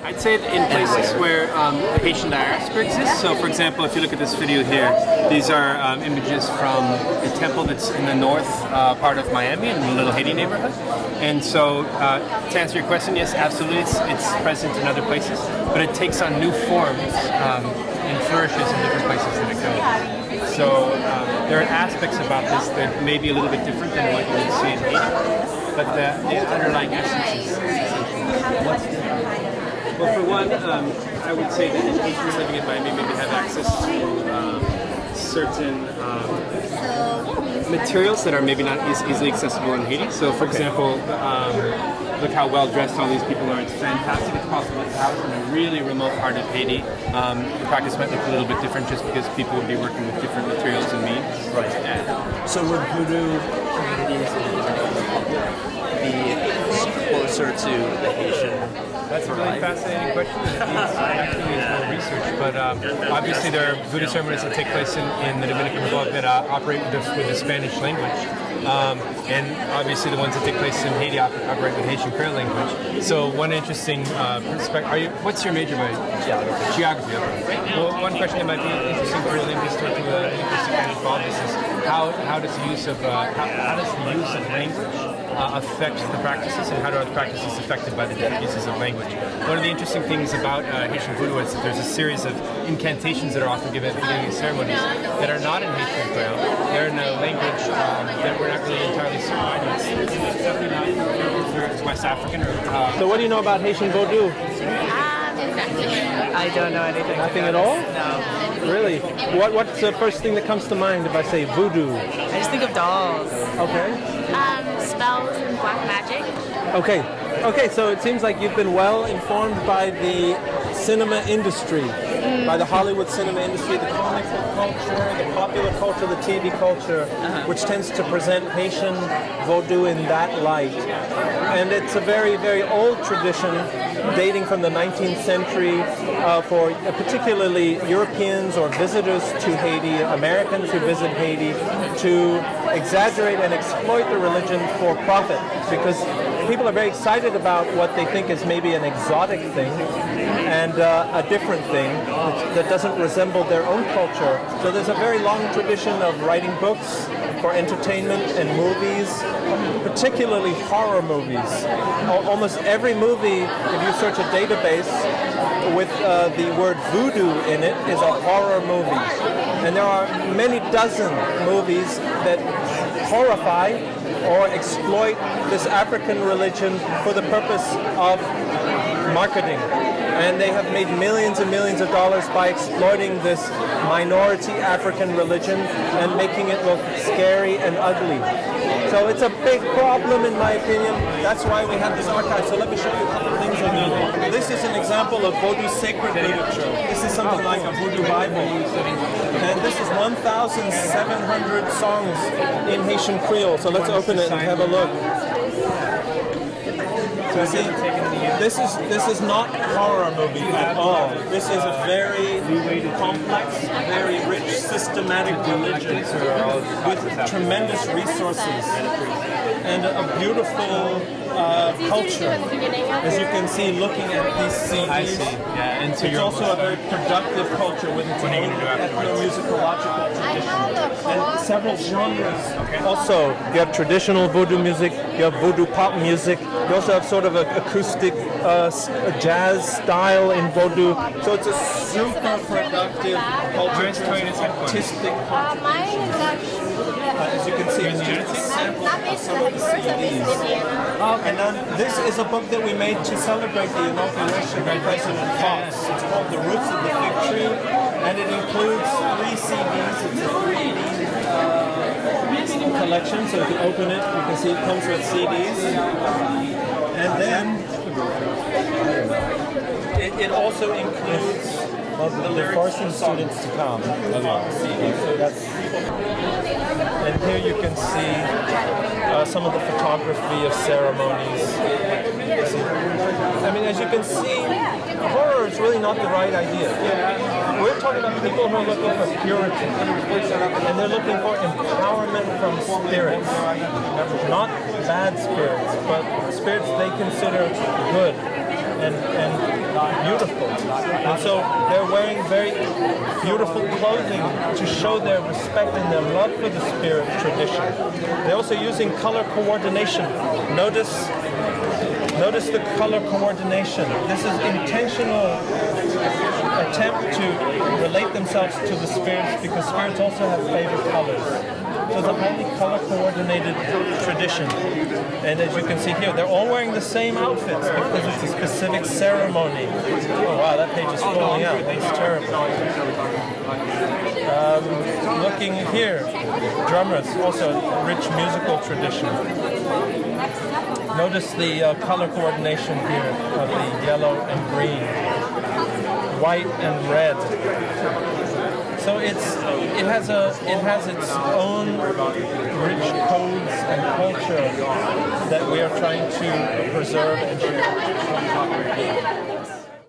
I'd say in places where the Haitian diaspora exists. So, for example, if you look at this video here, these are images from a temple that's in the north part of Miami, in the Little Haiti neighborhood. And so, to answer your question, yes, absolutely, it's present in other places, but it takes on new forms and flourishes in different places that it goes. So, there are aspects about this that may be a little bit different than what you would see in Haiti, but the underlying essence is essentially what's different. Well, for one, I would say that Haitians living in Miami maybe have access to certain materials that are maybe not easily accessible in Haiti. So, for example, look how well dressed all these people are. It's fantastic. It's possible to have in a really remote part of Haiti. The practice might look a little bit different just because people would be working with different materials and means. Right. Yeah. So would voodoo communities be closer to the Haitian? That's a really fascinating question. It actually needs more research, but obviously there are voodoo ceremonies that take place in the Dominican Republic that operate with the Spanish language, and obviously the ones that take place in Haiti operate with Haitian Creole language. So one interesting perspective. What's your major by geography? Geography. Okay. Well, one question that might be interesting for a linguist or to an interesting kind of involved is how does the use of language affect the practices, and how are the practices affected by the different uses of language? One of the interesting things about Haitian voodoo is that there's a series of incantations that are often given at the beginning of ceremonies that are not in Haitian Creole. They're in a language that we're not really entirely certain. It's definitely not whether it's West African or... So what do you know about Haitian Vodou? I don't know anything. Nothing at all? No. Really? What's the first thing that comes to mind if I say voodoo? I just think of dolls. Okay. Spells and black magic. Okay, so it seems like you've been well informed by the cinema industry, by the Hollywood cinema industry, the comic book culture, the popular culture, the TV culture, which tends to present Haitian Vodou in that light. And it's a very, very old tradition dating from the 19th century for particularly Europeans or visitors to Haiti, Americans who visit Haiti, to exaggerate and exploit the religion for profit, because people are very excited about what they think is maybe an exotic thing and a different thing that doesn't resemble their own culture. So there's a very long tradition of writing books for entertainment and movies, particularly horror movies. Almost every movie, if you search a database with the word voodoo in it, is a horror movie. And there are many dozen movies that horrify or exploit this African religion for the purpose of marketing. And they have made millions and millions of dollars by exploiting this minority African religion and making it look scary and ugly. So it's a big problem in my opinion. That's why we have this archive. So let me show you a couple of things on here. This is an example of Vodou sacred literature. This is something like a Vodou Bible. And this is 1,700 songs in Haitian Creole. So let's open it and have a look. So see, this is not a horror movie at all. This is a very complex, very rich, systematic religion with tremendous resources and a beautiful culture. As you can see, looking at these CDs, I see. Yeah, and so it's also a very productive culture with its own ethnomusicological tradition and several genres. Also, you have traditional Vodou music, you have Vodou pop music, you also have sort of an acoustic jazz style in Vodou. So it's a super productive culture, artistic culture. As you can see, it's just a sample of some of the CDs. And then this is a book that we made to celebrate the inauguration by President Fox. It's called The Roots of the Fig Tree, and it includes 3 CDs. It's a 3D collection, so if you open it, you can see it comes with CDs. And then it also includes the lyrics forcing students to come. So that's, and here you can see some of the photography of ceremonies. I mean, as you can see, horror is really not the right idea. We're talking about people who are looking for purity, and they're looking for empowerment from spirits. Not bad spirits, but spirits they consider good. and beautiful. And so they're wearing very beautiful clothing to show their respect and their love for the spirit tradition. They're also using color coordination. Notice the color coordination. This is intentional attempt to relate themselves to the spirits because spirits also have favorite colors. So it's a highly color coordinated tradition. And as you can see here, they're all wearing the same outfits because it's a specific ceremony. Oh wow, that page is falling out. That's terrible. Looking here, drummers, also rich musical tradition. Notice the color coordination here of the yellow and green, white and red. So it has its own rich codes and culture that we are trying to preserve and share.